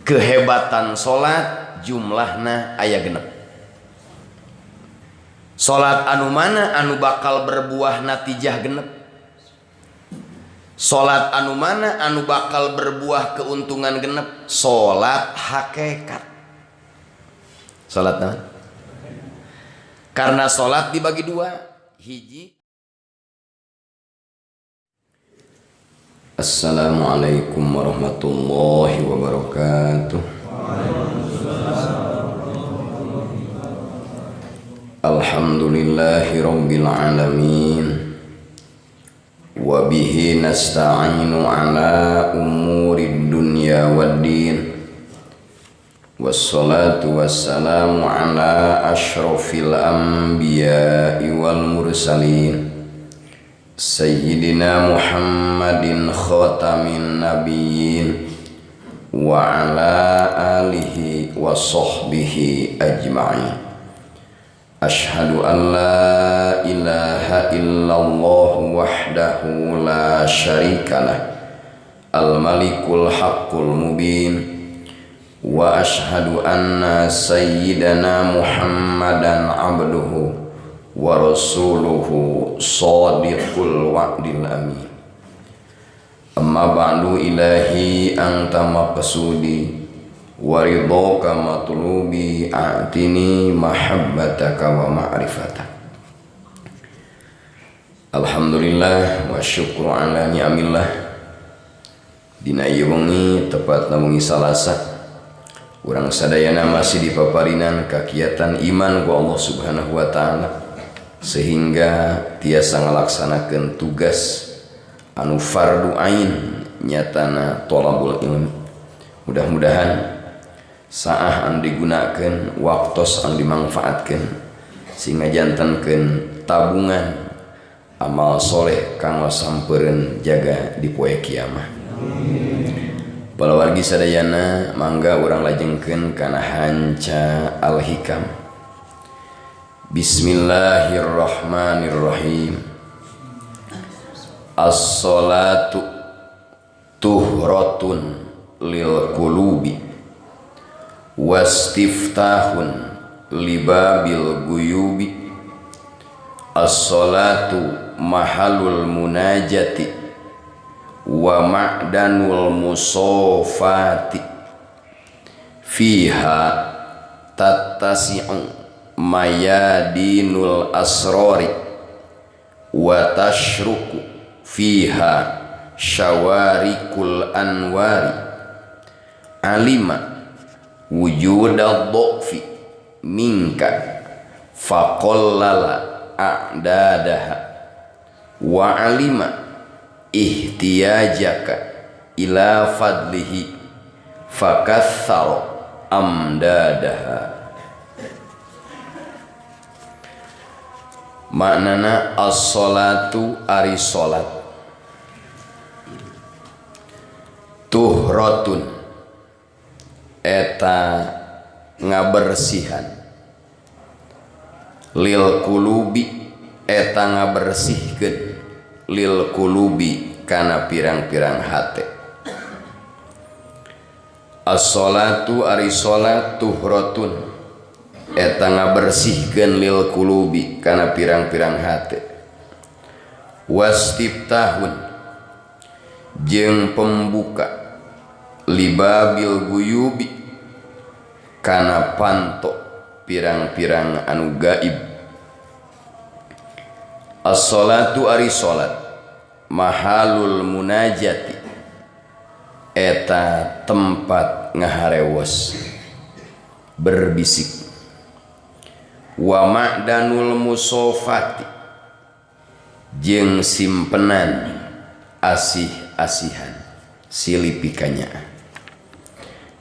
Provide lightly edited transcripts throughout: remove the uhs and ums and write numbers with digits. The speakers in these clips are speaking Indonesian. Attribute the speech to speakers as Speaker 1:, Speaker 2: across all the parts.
Speaker 1: kehebatan salat jumlahna aya genep. Salat anu mana anu bakal berbuah natijah genep? Salat anu mana anu bakal berbuah keuntungan genep? Salat hakikat. Salat naon? Karena salat dibagi dua, hiji. Assalamualaikum warahmatullahi wabarakatuh. Alhamdulillahi rabbil alamin. Wa bihi nasta'inu ala umurid dunya waddin. Wassalatu wassalamu ala ashrafil anbiya'i wal mursalin Sayyidina Muhammadin khatamin nabiyyin wa ala alihi wa sahbihi ajma'in. Ashhadu an la ilaha illallah wahdahu la syarikalah al-malikul haqqul mubin wa ashhadu anna sayyidana Muhammadan abduhu wa rasuluhu shadiqul wa'dil amin. Amma ba'du ilahi anta maqsudi wa ridhaka matlubi a'tini mahabbataka wa ma'rifataka. Alhamdulillah wa syukru ala ni'amillah. Dina ieu wengi tepatna wengi Salasa urang sadayana masih dipaparinan kakiatan iman ku Allah Subhanahu wa taala sehingga tiasa ngalaksanakeun tugas anu fardu ain nyatana thalabul ilmi. Mudah-mudahan saah anu digunakeun, waktos anu dimanfaatkeun sehingga jantenkeun tabungan amal soleh kanggo sampeureun jaga di poe kiamah. Balawargi sadayana mangga urang lajengkeun kana hanca al-hikam. Bismillahirrahmanirrahim. As-salatu tuhratun lil qulubi wastiftahun libabil guyubi. As-salatu mahalul munajati wa ma'danul musofati fiha tattasi'u mayadinul asrori wa tashruku fiha syawarikul anwari. Alima wujudad dha'fi minka faqallala a'dadaha wa alima ihtiyajaka ila fadlihi fakaththara amdadaha. Maknana as-salatu ari salat tuhratun eta ngabersihan lil qulubi eta ngabersihkeun lil qulubi kana pirang-pirang hate. As-salatu ari salat tuhratun eta ngabersihkeun lil qulubi kana pirang-pirang hate. Wastiftahun jeung pembuka libabil guyubi kana panto pirang-pirang anu gaib. As-salatu ari salat mahalul munajati eta tempat ngaharewos berbisik. Wa ma'danul musofati jeung simpenan asih-asihan silipikanya.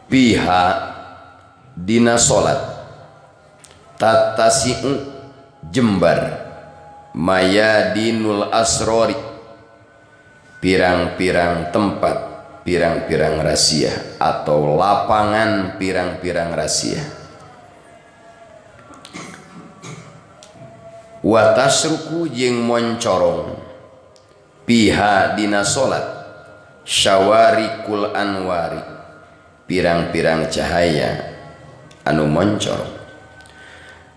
Speaker 1: Piha dina salat tattasi'u jembar mayadinul asrori pirang-pirang tempat, pirang-pirang rahasia atau lapangan pirang-pirang rahasia. Wa tasruku jeung moncorong piha dina salat syawarikul anwari pirang-pirang cahaya anu moncor.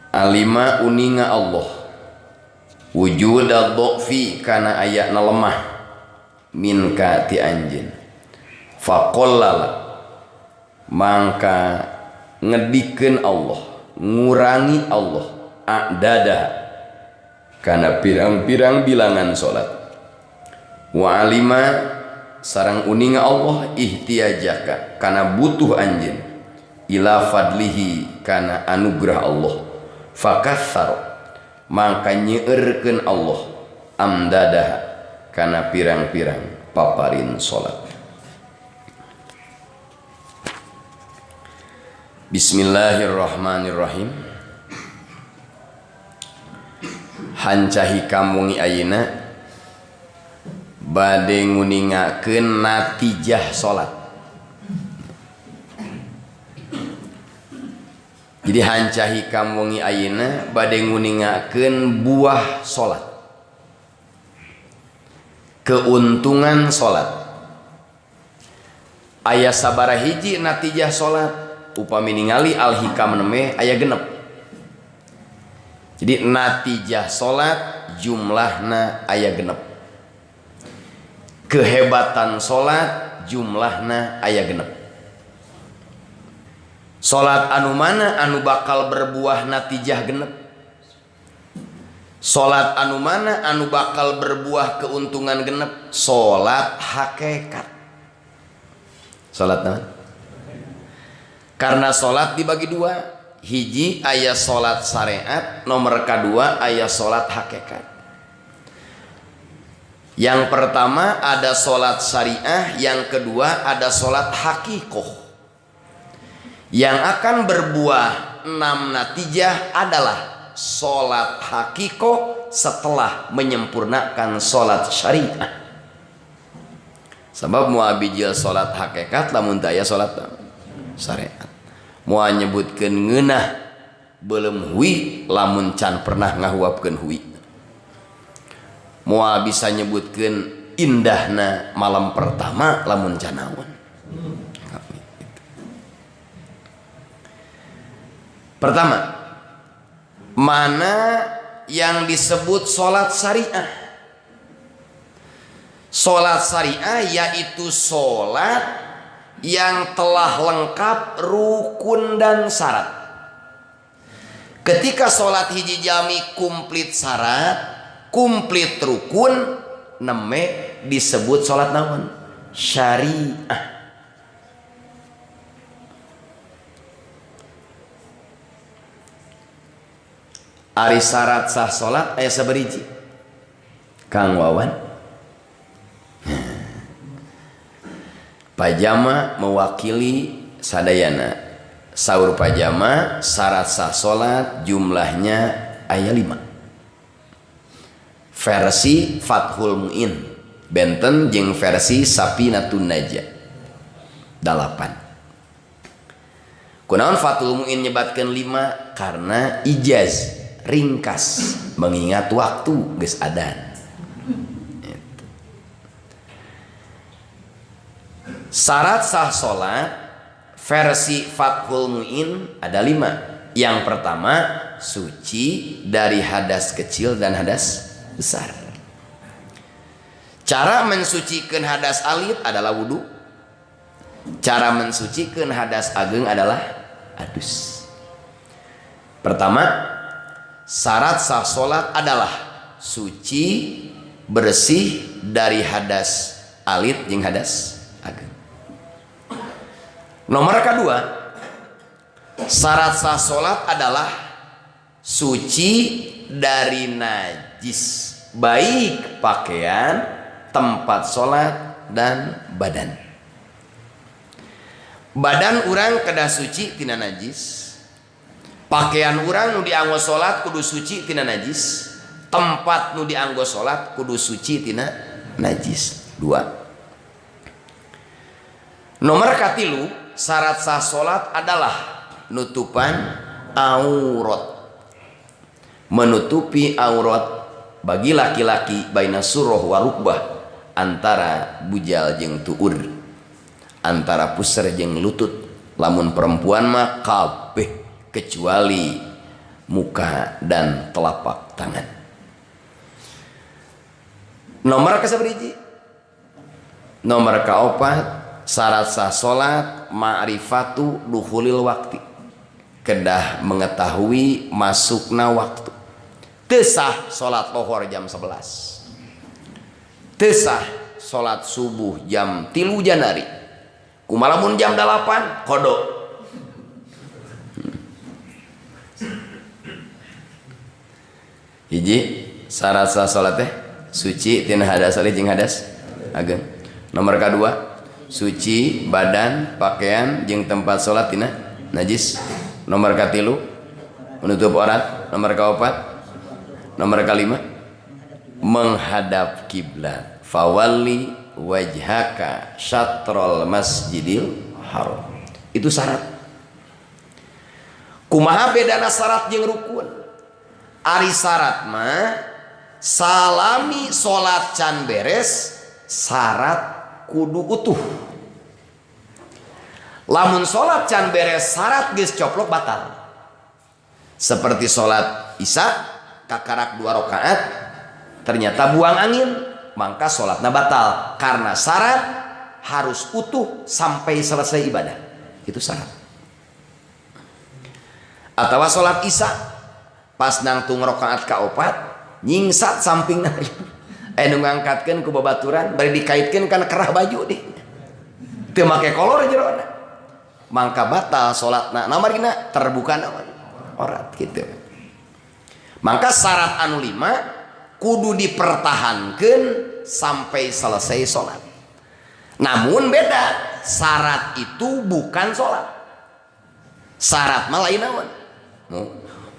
Speaker 1: Alima uninga Allah wujud ad-dha'fi kana ayatna lemah minka ti anjeun. Faqallala mangka ngedikeun Allah, ngurangi Allah a'dada kana pirang-pirang bilangan salat. Wa alima sareng uninga Allah ihtiyajaka kana butuh anjeun ila fadlihi kana anugerah Allah. Fakathar mangka nyeureurkeun Allah amdadah kana pirang-pirang paparin salat. Bismillahirrahmanirrahim. Hancahi kamungi ayeuna bade nguningakeun natijah salat. Jadi hancahi kamungi ayeuna bade nguningakeun buah salat, keuntungan salat. Aya sabaraha hiji natijah salat? Upami ningali al-hikam neme aya genep. Jadi natijah salat jumlahna aya genep. Kehebatan salat jumlahna aya genep. Salat anu mana anu bakal berbuah natijah genep? Salat anu mana anu bakal berbuah keuntungan genep? Salat hakikat. Salat naon? Karena salat dibagi dua, hiji aya salat syariat, nomor kedua aya salat hakikat. Yang pertama ada salat syariah, yang kedua ada salat hakikoh. Yang akan berbuah 6 natijah adalah salat hakikoh setelah menyempurnakan salat syariah. Sebab muabijil salat hakikat lamun teu aya salat syariat. Mua nyebutkeun ngeunah belum hui lamun can pernah ngahuapkeun hui. Mua bisa nyebutkeun indahna malam pertama lamun can naon. Pertama, mana yang disebut salat syariah? Salat syariah yaitu salat yang telah lengkap rukun dan syarat. Ketika sholat hiji jami kumplit syarat, kumplit rukun, neme disebut sholat naon? Syariah. Ari syarat sah sholat aya sabariji? Kang Wawan. Pajama mewakili sadayana. Saur pajama syarat sah salat jumlahnya aya 5. Versi Fathul Muin benten jeung versi Sapinatun Najah 8. Kunaon Fathul Muin nyebatkeun 5? Karena ijaz ringkas mengingat waktu geus adzan. Syarat sah salat versi Fathul Muin ada 5. Yang pertama, suci dari hadas kecil dan hadas besar. Cara mensucikan hadas alit adalah wudu. Cara mensucikan hadas ageng adalah adus. Pertama, syarat sah salat adalah suci bersih dari hadas alit jeung hadas ageng. Nomor kedua, syarat sah salat adalah suci dari najis, baik pakaian, tempat salat dan badan. Badan urang kedah suci tina najis. Pakaian urang nu dianggo salat kudu suci tina najis. Tempat nu dianggo salat kudu suci tina najis. 2. Nomor katilu, syarat sah salat adalah nutupan aurat. Menutupi aurat bagi laki-laki baina surah wa rukbah, antara bujal jeung tuur, antara pusar jeung lutut. Lamun perempuan mah kabeh kecuali muka dan telapak tangan. Nomor kasabriji? Nomor kaopat, syarat sah salat ma'rifatu duhulil waktu, kedah mengetahui masukna waktu. Teu sah salat lohor jam 11, teu sah salat subuh jam 3 janari, kumalamun jam 8 kodok. Hiji syarat sah salat teh suci tina hadas salih jeung hadas ageng. Nomor kedua, suci badan, pakaian jeung tempat salat tina najis. Nomor katilu, menutup aurat. Nomor kaopat, nomor kalima, menghadap kiblat. Fawalli wajhaka syatrul masjidil haram. Itu syarat. Kumaha bedana syarat jeung rukun? Ari syarat mah salami salat can beres, syarat kudu utuh. Lamun salat can beres syarat geus coplok batal. Seperti salat Isya kakarak 2 rakaat ternyata buang angin, maka salatna batal karena syarat harus utuh sampai selesai ibadah. Itu syarat. Atawa salat Isya pas nangtung rakaat kaopat nyingsat sampingna nu ngangkatkeun ku babaturan bari dikaitkeun kana kerah baju deh teu make kolor jerona, mangka batal salatna. Namarina terbuka naon aurat kitu. Mangka syarat anu 5 kudu dipertahankeun sampai selesai salat. Namun beda, syarat itu bukan salat. Syarat mah lain naon?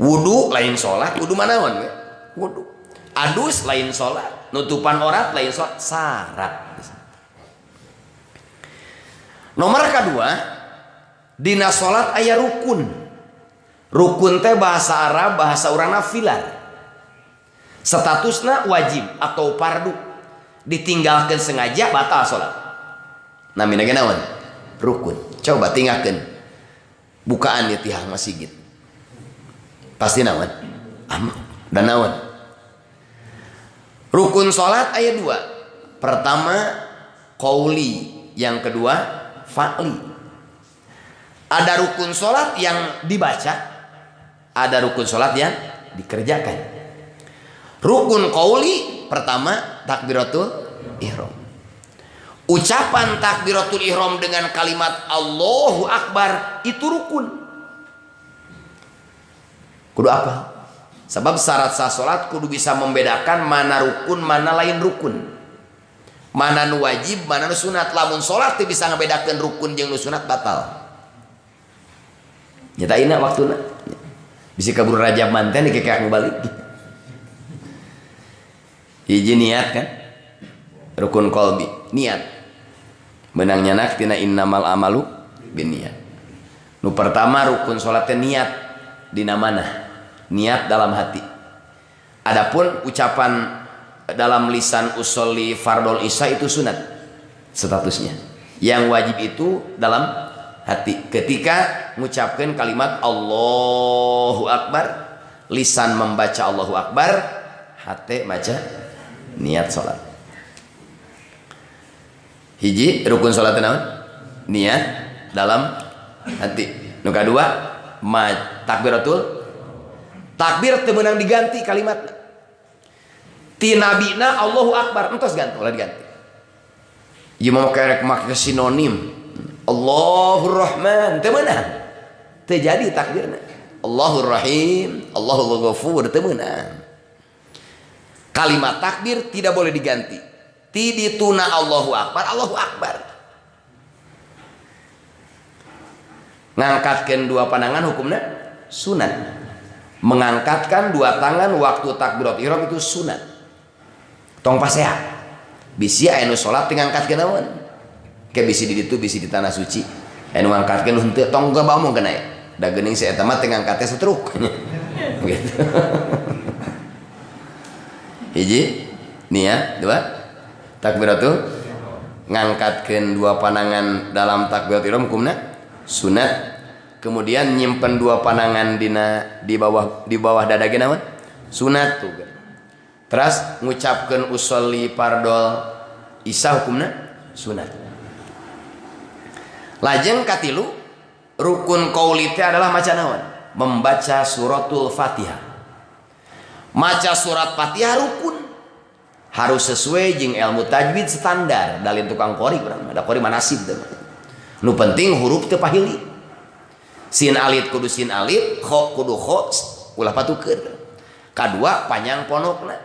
Speaker 1: Wudu lain salat, wudu mana naon? Wudu. Adus lain salat, nutupan aurat lain salat, syarat. Nomor kedua, dina salat aya rukun. Rukun teh bahasa Arab, bahasa urang filar. Statusna wajib atau fardu. Ditinggalkan sengaja batal salat. Namina ge naon? Rukun. Coba tinggalkeun. Bukaan ya tihang masjid. Pasti naon? Amal. Dan naon? Rukun salat aya 2. Pertama qauli, yang kedua fa'li. Ada rukun salat yang dibaca, ada rukun salat yang dikerjakan. Rukun qauli pertama takbiratul ihram. Ucapan takbiratul ihram dengan kalimat Allahu Akbar itu rukun. Kudu apa? Sebab syarat sah salat kudu bisa membedakan mana rukun, mana lain rukun. Mana nu wajib, mana nu sunat. Lamun salat teu bisa ngabedakeun rukun jeung nu sunat batal. Nyataina waktuna. Bisi kabur Rajab manten dikekek balik. Hiji niat kan? Rukun qalbi, niat. Menang nyanak tina innamal amalu binniyat. Nu pertama rukun salat teh niat dina mana? Niat dalam hati. Adapun ucapan dalam lisan usolli fardol isya itu sunat statusnya. Yang wajib itu dalam hati. Ketika mengucapkan kalimat Allahu Akbar, lisan membaca Allahu Akbar, hati baca niat salat. Hiji rukun salat naon? Niat dalam hati. Nu kadua takbiratul takbir teu meunang diganti kalimat. Ti nabina Allahu Akbar entos ganti, ulah diganti. Ieu mah kerek make sinonim. Allahur Rahman teu meunang. Teu jadi takbirna. Allahur Rahim, Allahul Ghafur teu meunang. Kalimat takbir tidak boleh diganti. Ti dituna Allahu Akbar, Allahu Akbar. Ngangkatkeun 2 pandangan hukumna sunat. Mengangkatkan 2 tangan waktu takbiratul ihram itu sunat. Tong paseha. Bisi aya nu salat teu ngangkatkeun naon? Ke bisi di ditu, bisi di tanah suci. Aya nu ngangkatkeun henteu tong ngomong kana. Da geuning si eta mah teu ngangkatnya setruk. Gitu. Hiji niat, 2 takbiratul ngangkatkeun 2 pandangan dalam takbiratul ihram hukumna sunat. Kemudian nyimpen dua panangan di bawah dada ge naon sunat tuh. Terus ngucapkeun usolli fardol isya hukumna sunat. Lajeng katilu rukun qauli teh adalah maca naon? Membaca suratul Fatihah. Maca surat Fatihah rukun. Harus sesuai jeung ilmu tajwid standar dalin tukang qori urang ada qori manasib teh. Nu penting huruf teu pahili. Sin alit kudu sin alit, kho kudu kho, ulah patukeun. Kadua panjang ponokna.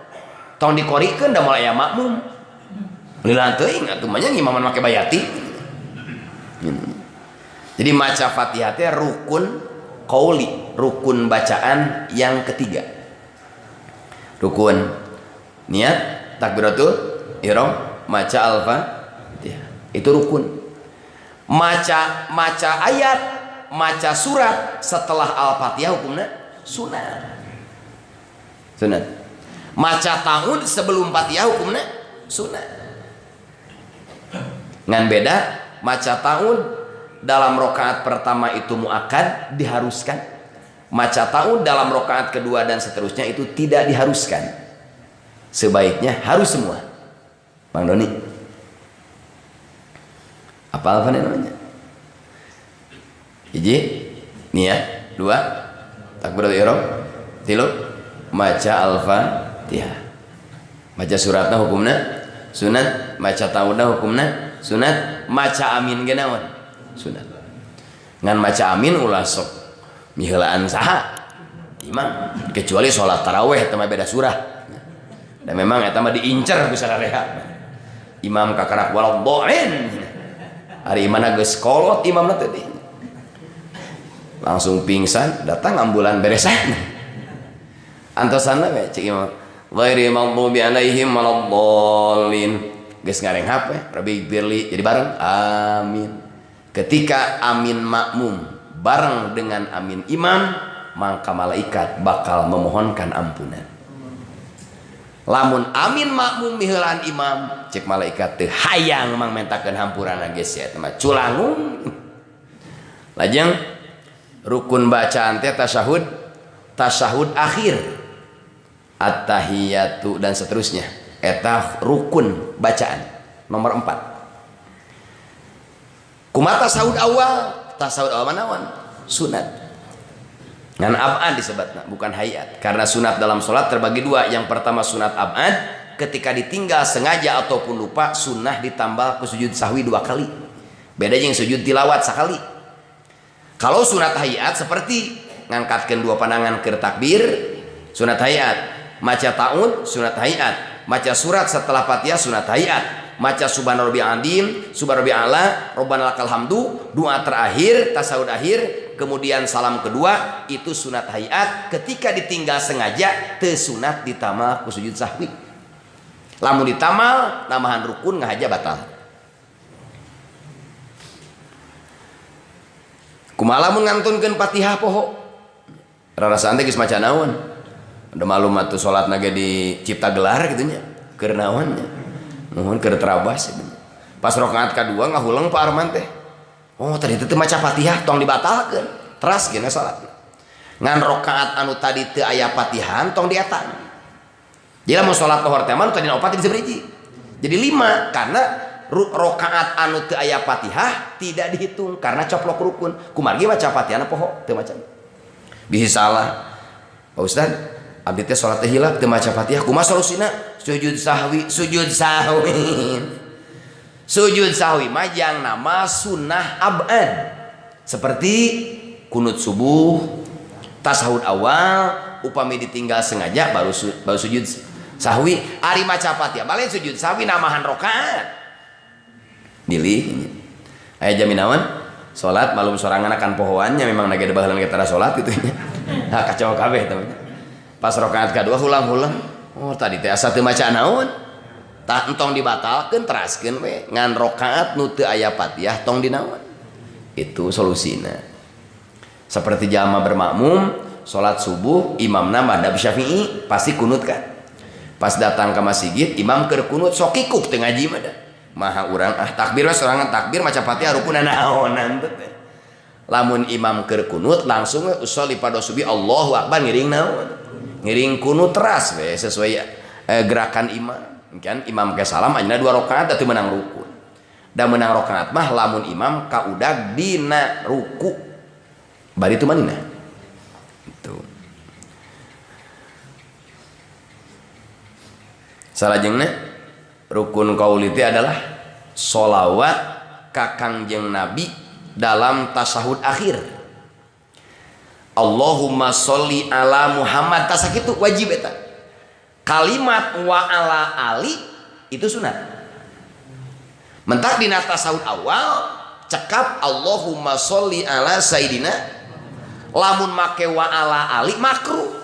Speaker 1: Tong dikorikeun da moal aya makmum. Lila teuing atuh mah nya imaman make bayati. Jadi maca Fatihah teh rukun qauli, rukun bacaan yang ketiga. Rukun niat takbiratul ihram, maca al-Fatihah. Itu rukun. Maca ayat, maca surat setelah al-Fatihah hukumnya sunat. Sunat. Maca ta'ud sebelum Fatihah hukumnya sunat. Ngan beda maca ta'ud dalam rakaat pertama itu muakkad diharuskan. Maca ta'ud dalam rakaat kedua dan seterusnya itu tidak diharuskan. Sebaiknya harus semua. Bang Doni. Apa namanya? Hiji, niat, dua, takbiratul ihram, tilu, maca al-Fatihah. Maca suratna hukumna sunat, maca ta'udna hukumna sunat, maca amin ge naon? Sunat. Ngan maca amin ulah sok miheulaan saha? Imam, kecuali salat tarawih teh mah beda surah. Dan memang eta mah diincer ku sarareha. Imam kakarak waladhdallin. Hari imana geus kolot imamna teh langsung pingsan, datang ambulan beresan. Antosana we cek imam ghairi maghdubi alaihim waladdallin. Geus ngareng hape Rabbi birli jadi bareng amin. Ketika amin makmum bareng dengan amin imam, maka malaikat bakal memohonkan ampunan. Lamun amin makmum miheulaan imam, cek malaikat teu hayang mang mentakeun hampurana geus ya teh mah culangung. Lajeng rukun bacaan teh tasyahud akhir, at-tahiyatu dan seterusnya. Eta rukun bacaan nomor 4. Kumaha tasyahud awal manaon? Sunat. Ngan ab'ad disebutna bukan hayat. Karena sunat dalam sholat terbagi dua. Yang pertama sunat ab'ad, ketika ditinggal sengaja ataupun lupa, sunnah ditambah ke sujud sahwi 2 kali. Beda jeung sujud tilawat sekali. Kalau sunat hayat seperti ngangkatkeun 2 pandangan ke takbir, sunat hayat. Maca ta'ud, sunat hayat. Maca surat setelah Fatihah, sunat hayat. Maca subhana rabbiyal azim, subhana rabbiyal a'la, rabbana lakal hamdu, doa terakhir, tasyahud akhir, kemudian salam kedua, itu sunat hayat. Ketika ditinggal sengaja teu sunat ditamal ku sujud sahwi. Lamun ditamal namahan rukun ngahaja batal. Kumaha lamun ngantunkeun Fatihah poho? Rarasaan teh geus maca naon? Ada malum atuh salatna ge dicipta gelar kitu nya. Keur naon nya? Nuhun keur terabas. Pas rakaat kadua ngahuleng Pak Arman teh. Oh, tadi teu maca Fatihah tong dibatalkeun. Teras geuna salatna. Ngan rakaat anu tadi teu aya Fatihah tong diatan. Jadi lamun salat lohor teh mah tadi 4 di sabriji. Jadi 5 karena rakaat anu teu aya Fatihah tidak dihitung karena coplok rukun. Kumargi maca Fatihah poho teu maca. Bisi salah. Pak Ustaz, abdi teh salat teh hilap teu maca Fatihah. Kumaha solusina? Sujud sahwi. Sujud sahwi majang nama sunnah ab'ad. Seperti kunut subuh, tasyahud awal, upami ditinggal sengaja baru sujud sahwi. Ari maca Fatihah balen sujud sahwi namahan rakaat. Dilih. Aya jaminawan salat malum sorangan akan pohoannya memang nage baheula ge tara salat kitu nya. Nah kacau kabeh teh. Pas rakaat kedua ulang-ulang. Oh tadi teh asa teu maca naon? Tah entong dibatalkeun teraskeun we. Ngan rakaat nu teu aya Fatihah tong dinaon? Itu solusina. Seperti jamaah bermakmum salat subuh imamna madzhab Syafi'i pasti kunut kan. Pas datang ke masjid imam keur kunut sok kikuk teu ngaji mah da. Maha urang takbir we sorangan takbir maca Fatihah rukunna naonan teh. lamun imam keur kunut langsung usolli pada subi Allahu akbar ngiring naon ngiring kunut teras we sesuai gerakan imam kan imam ke salam ayeuna 2 rakaat atuh menang rukun da menang rakaat mah lamun imam kaudag dina ruku bari itu manina itu salajengna rukun qauli teh adalah sholawat ka Kangjeng Nabi dalam tasahud akhir. Allahumma sholli ala Muhammad tasakitu wajib eta. Kalimat wa ala ali itu sunat. Mentak dina tasahud awal cekap Allahumma sholli ala sayidina lamun make wa ala ali makruh.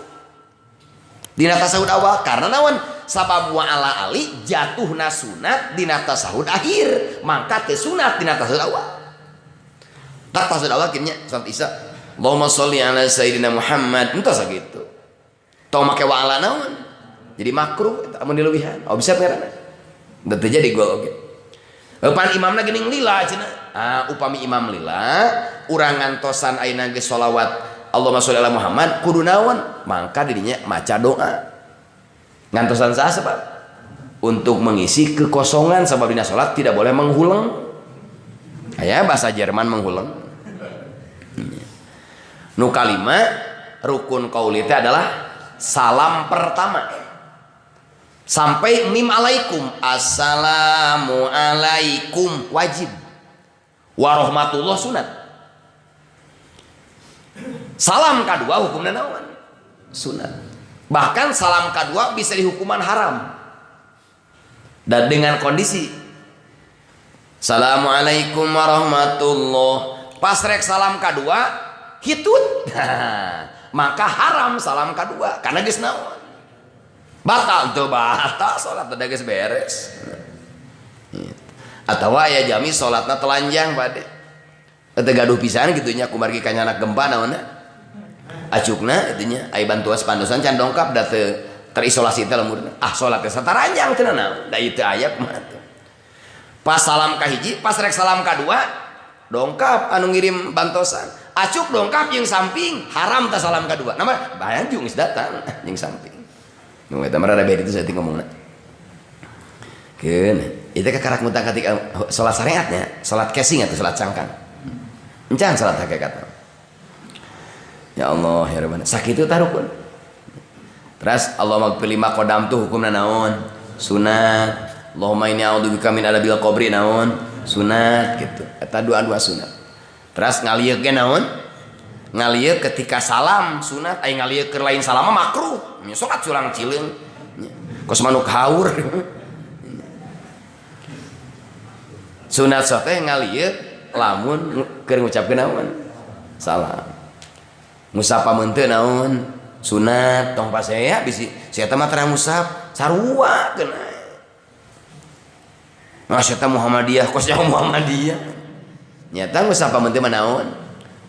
Speaker 1: Dina tasahud awal karena naon? Sabab wa ala ali jatuhna sunat dina tasahud akhir, mangka teh sunat dina tasahud awal. Tak tasawuf awal akhirnya salat isya Allahumma sholli ala sayyidina Muhammad entah sakitu tong make wa ala naon jadi makruh amun dileuwihan bisa merana da teu jadi gol oge pan imamna geuning lila cenah upami imam lila urang ngantosan ayeuna geus sholawat Allahumma sholli ala Muhammad kudu naon mangka dirinya maca doa ngantosan saha sebab untuk mengisi kekosongan sebab dina salat tidak boleh mengulang aya bahasa Jerman mengulang nu kalima rukun qauli teh adalah salam pertama sampai mim alaikum assalamu alaikum wajib warahmatullah sunat salam kedua hukumna naon sunat bahkan salam kedua bisa dihukuman haram dan dengan kondisi assalamualaikum warahmatullah pas rek salam kedua hitut maka haram salam kedua karena geus naon batal tuh batal salat teh geus beres atawa aya jami salatna telanjang bade teu gaduh pisan kitu nya kumargi kanyanak gempa naonna acukna kitu nya aya bantuan pandosan can dongkap da teu terisolasi teh lemurna salat teh sataranjang teu naon da ieu teu aya kumaha teh pas salam kahiji pas rek salam kadua dongkap anu ngirim bantosan acuk dongkap yang samping haram tak salam kedua nama baju geus datang yang samping nu eta mah rada beda itu saya ngomongna keun itu kakarak mutang ketika salat syariatnya salat casing atau salat cangkang encan salat hakikat ya Allah ya Rabbana sakitu tah rukun terus Allahumma qfir lima qadam tuh hukumna naon sunat Allahumma inni a'udzubika min adabil qabri naon sunat gitu eta dua-dua sunat terus ngalieu ge naon ngalieu ketika salam sunat aya ngalieu keur lain salam mah makruh nya salat curang cileung kos manuk haur sunat teh ngalieu lamun keur ngucapkeun naon salam musapa mun teu naon sunat tong pasea bisi sia teh mah tara musap sarua keuna sia teh Muhammadiyah kos jauh Muhammadiyah nyata ngusap pamenteu mah naon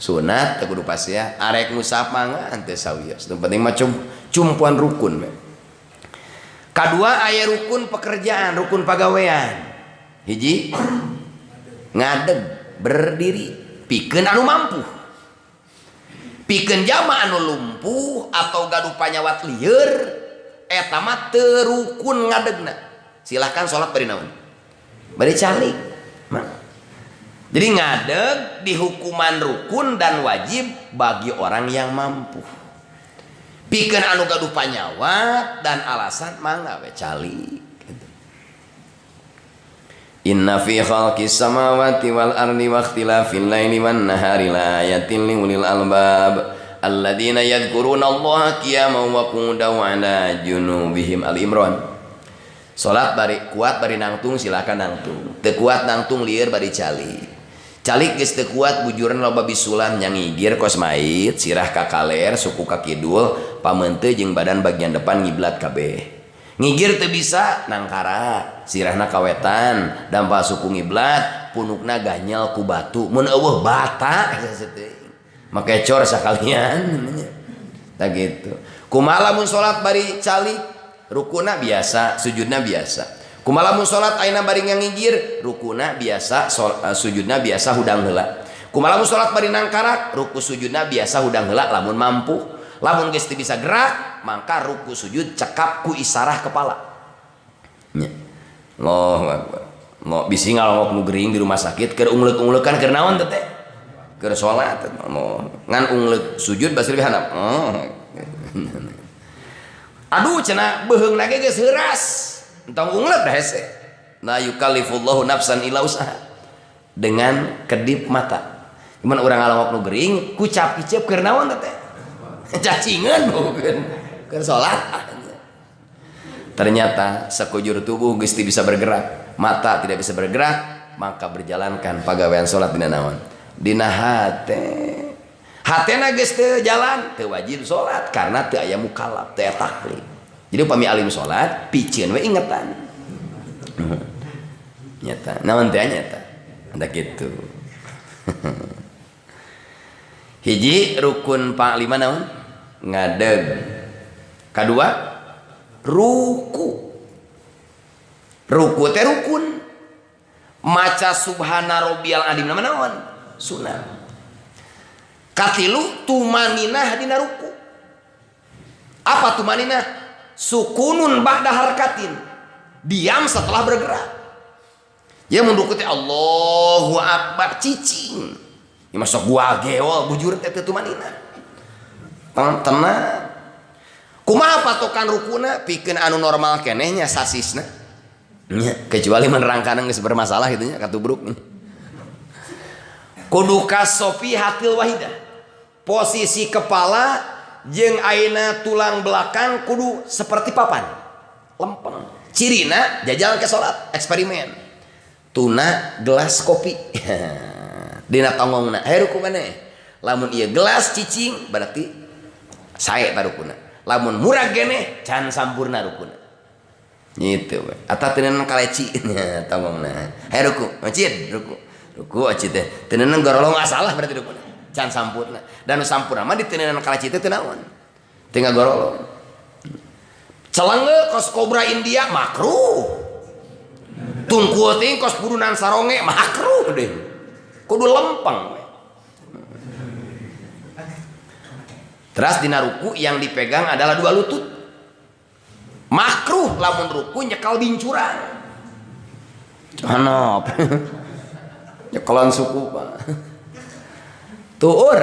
Speaker 1: sunat teu kudu pasea arek ngusap mah teu sawios teu penting mah cumpuan rukun we kadua aya rukun pekerjaan rukun pagawean hiji ngadeg berdiri pikeun anu mampu pikeun jalma anu lumpuh atau gaduh panyawat lieur eta mah teu rukun ngadegna silahkan salat bari naon bari calik jadi ngadeg di hukuman rukun dan wajib bagi orang yang mampu pikeun anu gaduh panyawat dan alasan mangga we calik gitu. Inna fi khalqis samawati wal ardi wa ikhtilafil laili wan nahari la ayatin liulil albab alladzina yadhkuruna Allaha qiyaman wa qu'udan wa 'ala junubihim Al-Imran. Salat bari kuat bari nangtung silakan nangtung teu kuat nangtung lieur bari calik calik geus teu kuat bujuran loba bisulan nya ngigir kos mait sirah ka kaler suku ka kidul pameuteuh jeung badan bagian depan ngiblat kabeh ngigir teu bisa nangkara sirahna kawetan dampal suku ngiblat punukna ganyel ku batu mun eueuh bata make cor sakalian tah kitu kumaha lamun salat bari calik rukuna biasa sujudna biasa kumaha lamun salat ayeuna bari ngigir rukuna biasa sujudna biasa hudang heula kumaha lamun salat bari nangkarak ruku sujudna biasa hudang heula lamun mampu, lamun geus teu bisa gerak mangka ruku sujud cekap ku isarah kepala nya. Allahu akbar. Mau bisi ngalongok nu gering di rumah sakit keur ungleuk-ungleukan keur naon teh teh? Keur salat ngan ungleuk sujud basa lebih handap. Aduh cenah beheungna ge geus heuras. Entong ungleuk dah hese. La yukallifullahu nafsan illa usaha. Dengan kedip mata. Cuman urang ngalongok nu gering ku cap-icep keur naon teh? Cacingan bukan. Keur salat. Ternyata sekujur tubuh geus teu bisa bergerak, mata tidak bisa bergerak, maka berjalankan pagawean salat dina naon? Dina hate. Hatena geus teu jalan, teu wajib salat karena teu aya mukallaf, teu aya taklif. Jadi upami alim salat, picieun we ingetan. Nyata, naon teh nyata? Anda kitu. Hiji rukun panglima naon? Ngadeg. Kadua ruku teh rukun maca subhana rabbiyal azim nama naon sunat. Katilu tumaninah dina ruku. Apa tumaninah? Sukunun ba'da harakatin, diam setelah bergerak. Ya mun ruku teh Allahu akbar cicing ya masuk gua geol bujur teh tumaninah tenang. Kumaha patokan rukuna pikeun anu normal kenehnya sasisna nya kecuali menerangkan geus bermasalah gitu nya katubruk kudu kasofi hatil wahidah, posisi kepala jeung ayeuna tulang belakang kudu seperti papan lempeng. Cirina jajal ke salat eksperimen tuna gelas kopi dina tongongna hayu ruku maneh lamun ieu gelas cicing berarti sae ta rukuna. Lamun murah gene can sampurna rukuna gitu we eta teu neunang kaleci nya tongongna hayu ruku macid ruku acid teh teu neunang gorolong salah berarti rukuna can sampurna dan nu sampurna mah diteu neunang kaleci teh teu naon teu ngagorolong. Celenge kos kobra India makruh, tungku teuing kos pudunan saronge makruh deh kudu lempeng. Teras dina ruku yang dipegang adalah dua lutut. Makruh lamun ruku nyekal bincuran. Hanap. Nyekalan suku Pak. Tuur.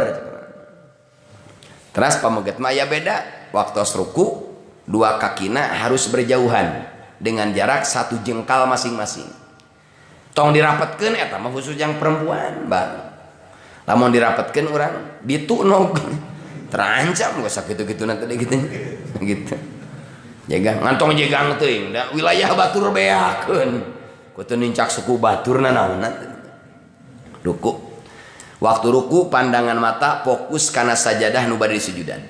Speaker 1: Teras pameget mah ya beda. Waktu ruku dua kakina harus berjauhan dengan jarak 1 jengkal masing-masing. Tong dirapatkeun eta mah khusus yang perempuan, Bang. Lamun dirapatkeun urang ditunog. Terancam gak sakit gitu nanti gitu gitu jaga ngantong jegang teuing da wilayah batur beakeun kudu nincak suku batur naon ruku. Waktu ruku pandangan mata fokus kana sajadah nu bade sujudan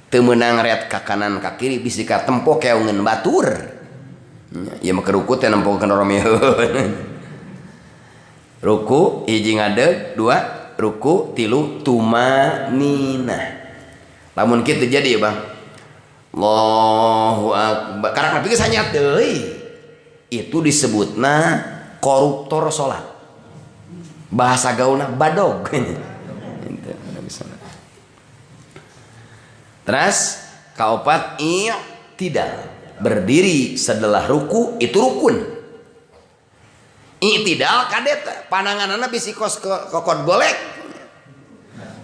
Speaker 1: teu meunang reat ka kanan ka kiri bisi ka tempo keungeun batur ieu mah ruku teh nempokeun romeun. Ruku hiji ngadeg, dua ruku, tilu tumaninah. Lamun kitu jadi ya Bang Allahu akbar karena pikir hanya deui itu disebutna koruptor salat bahasa gaulna badog. Terus kaopat tidak berdiri setelah ruku itu rukun. I'tidal kadet pananganana bisi kos kokot golek.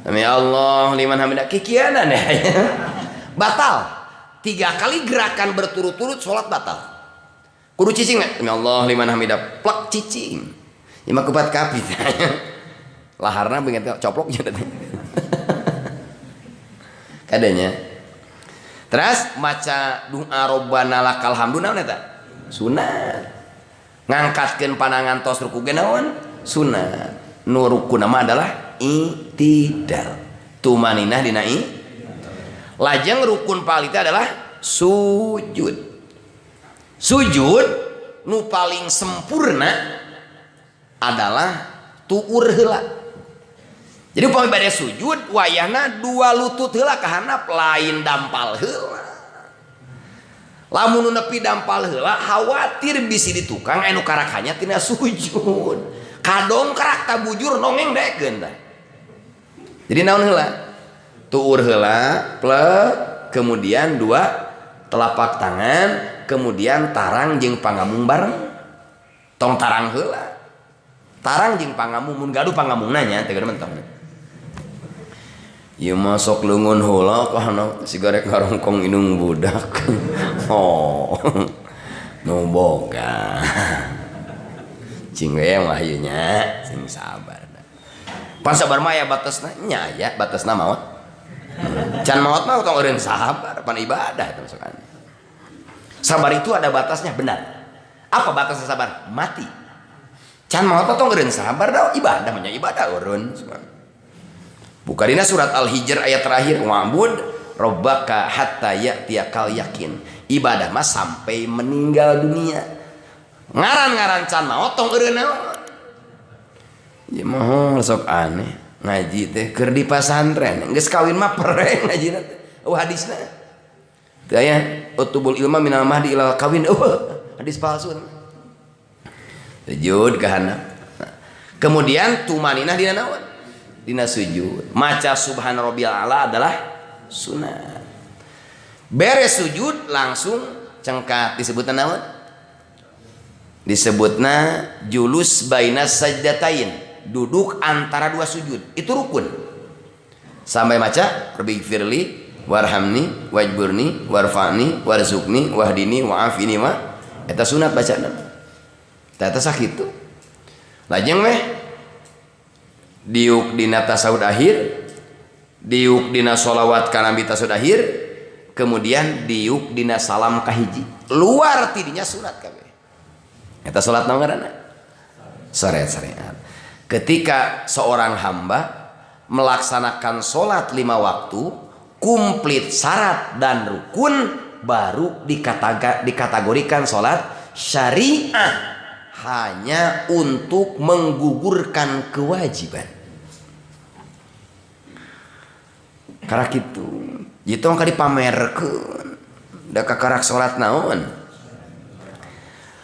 Speaker 1: Amin Allah liman hamidah kikianan ya. Batal 3 kali gerakan berturut-turut sholat batal. Kudu cicing amin Allah liman hamidah plak cicing. Ima kupat kapit. Laharna beungeut coplok nya teh. Kadanya. Terus maca doa Rabbana lakal hamdu naon eta? Sunat. Ngangkatkeun panangan tos ruku ge naon? Sunat. Nu rukuna mah adalah i'tidal. Tumaninah dina lajeng rukun palita adalah sujud. Sujud nu paling sempurna adalah tuur heula. Jadi upami bade sujud wayahna 2 lutut heula ka handap lain dampal heula. Lamun nepi dampal heula khawatir bisi ditukang anu karakanya tina sujud. Kadongkrak tabujur nongeng dekeun tah. Jadi naon heula? Tuur heula, plek, kemudian dua telapak tangan, kemudian tarang jeung pangamung bareng. Tong tarang heula. Tarang jeung pangamung mun gaduh pangamungna nya teh mentong. Ieu mah sok leungeun heula kana sigarek ngarongkong inung budak. Oh. Nu boga. Cing we mah ieu nya, sing sabar. Pan sabar mah aya batasna nya aya batasna maot. Can maot mah tong eureun sabar pan ibadah itu maksudna. Sabar itu ada batasnya benar. Apa batasnya sabar? Mati. Can maot mah tong eureun sabar da ibadah mah ibadah eureun. Buka dina surat Al-Hijr ayat terakhir wa'bud rabbaka hatta ya'tiyakal yakin. Ibadah mah sampai meninggal dunia. Ngaran-ngaran can maot tong eureun naon? Ya mah sok aneh ngaji teh keur di pasantren geus kawin mah pereng ngajina teh hadisna teu aya utubul ilma minal mahdi ilal kawin hadis palsu sujud ka handap. Kemudian tumaninah dina naon dina sujud maca subhana rabbiyal a'la adalah sunat. Beres sujud langsung cengkat disebutna naon disebutna julus bainas sajdatain, duduk antara dua sujud, itu rukun. Sampai maca rabbighfirli warhamni wajburni warfa'ni warzuqni wahdini wa'afini wa eta sunat bacana. Eta sakitu. Lajeng weh diuk dina tasawuf akhir, diuk dina sholawat ka nabi tasawuf akhir, kemudian diuk dina salam kahiji. Luar tidinya sunat kabeh. Eta salat naon ngaranna? Syariat. Ketika seorang hamba melaksanakan sholat 5 waktu komplit syarat dan rukun baru dikategorikan sholat syariah, hanya untuk menggugurkan kewajiban. Karena gitu jitu angka dipamerkeun da kakarak sholat naon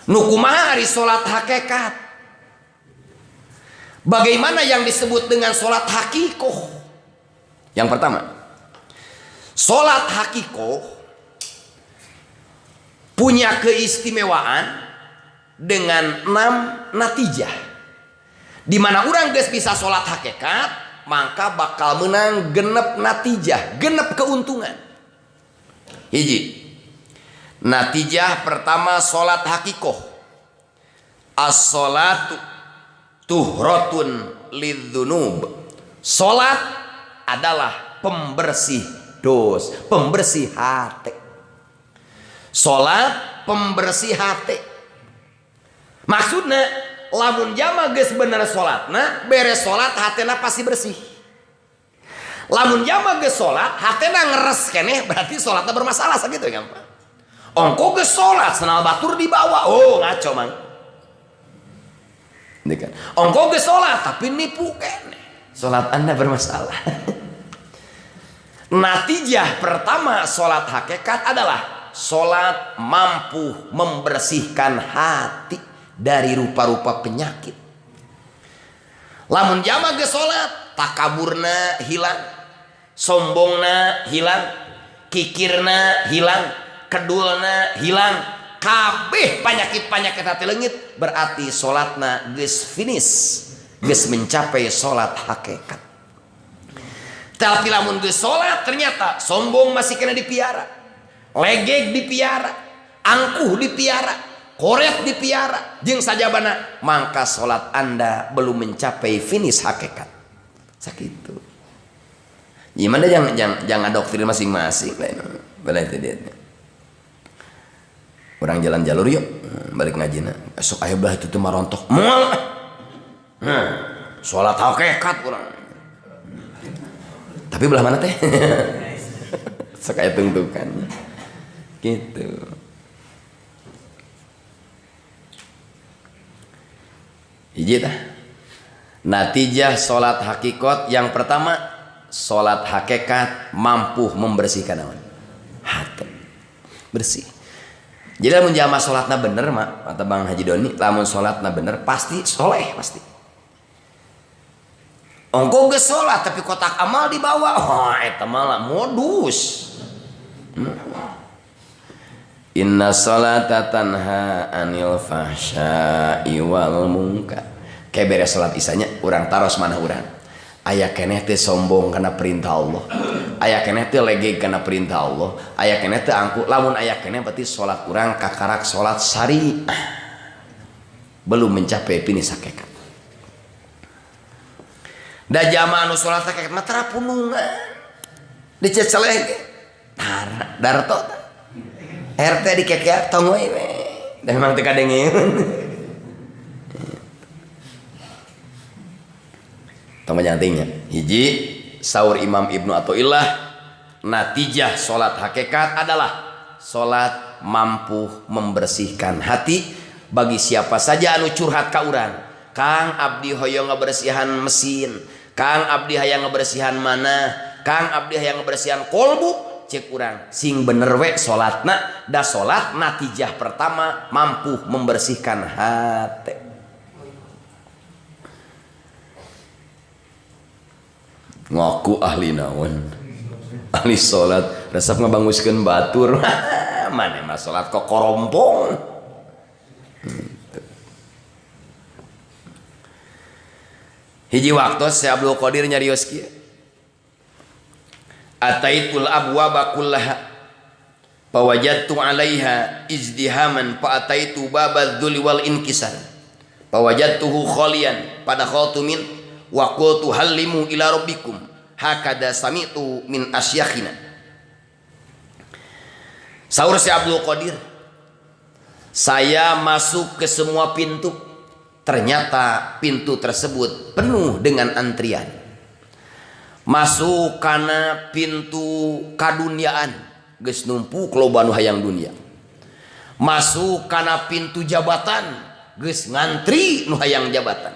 Speaker 1: nu kumaha ari sholat hakikat. Bagaimana yang disebut dengan sholat hakikoh? Yang pertama, sholat hakikoh punya keistimewaan dengan 6 natijah. Di mana orang geus bisa sholat hakikat, maka bakal menang genep natijah, genep keuntungan. Hiji, natijah pertama sholat hakikoh, as-sholatu tuhratun lidzunub. Salat adalah pembersih dos, pembersih hati. Salat pembersih hati. Maksudnya lamun jama geus bener salatna, beres salat hatena pasti bersih. Lamun jama geus salat hatena ngeres keneh berarti salatna bermasalah sakitu ya, Pak. Ongko geus salat senal batur dibawa, oh ngaco mang. Ongko ge sholat tapi nipu kene, sholat anda bermasalah. Natijah pertama sholat hakikat adalah sholat mampu membersihkan hati dari rupa-rupa penyakit. Lamun jama ge sholat takaburna hilang, sombongna hilang, kikirna hilang, kedulna hilang, kabeh penyakit-penyakit hati leungit, berarti sholatna geus finish, geus mencapai sholat hakikat. Tapi lamun geus sholat ternyata sombong masih kena dipiara, legeg dipiara, angkuh dipiara, koret dipiara, jeung sajabana, maka sholat anda belum mencapai finish hakikat. Sakitu. Gimana jangan doktrin masing-masing lain. Bala itu dia. Orang jalan jalur yuk balik ngajina esok aya belah itu teh marontok moal sholat hakikat urang tapi belah mana teh sok aya tungtukan gitu. Hiji tah natijah sholat hakikat yang pertama, sholat hakikat mampu membersihkan naon hati bersih. Jadi lamun jamaah sholatna bener mak kata Bang Haji Doni, lamun sholatna bener pasti soleh pasti. Ongko geus salat tapi kotak amal dibawa. Wah, eta mah modus. Inna sholata tanha anil fahsya'i wal munkar. Kayak beres salat isanya urang taros mana urang. Aya keneh teh sombong karena perintah Allah. Aya keneh teh legeg karena perintah Allah. Aya keneh teh angku. Lamun aya keneh berarti salat urang kakarak salat syari. Belum mencapai finish hakikat. Da jamaah anu salat hakikat mah tara punungan. Diceceleh ge. Darto. RT dikekeak tong we. Da memang teu kadengeun. Tong jantingnya. Hiji saur Imam Ibnu Athaillah, natijah salat hakikat adalah salat mampu membersihkan hati bagi siapa saja anu curhat ka urang. Kang abdi hoyong ngabersihan mesin, Kang abdi hayang ngabersihan mana, Kang abdi hayang ngabersihan kolbu, cek urang sing bener we salatna. Da salat natijah pertama mampu membersihkan hati. Ngaku ahli naon, ahli salat resep ngabanguskeun batur. Mana mah salat kok korompong. Hiji waktu si Abdul Qadir nyarios kieu. Ataitul abwaba kullaha fawajadtu 'alaiha izdihaman fa ataitu babadz-dzuli wal inkisar fawajadtuhu khaliyan fadakhaltu min wa qultu hallimu ila rabbikum hakada sami'tu min asyakhina. Saur si Abdul Qadir, saya masuk ke semua pintu, ternyata pintu tersebut penuh dengan antrian. Masuk kana pintu kadunyaan geus numpuk loba nu hayang dunia. Masuk kana pintu jabatan geus ngantri nu hayang jabatan.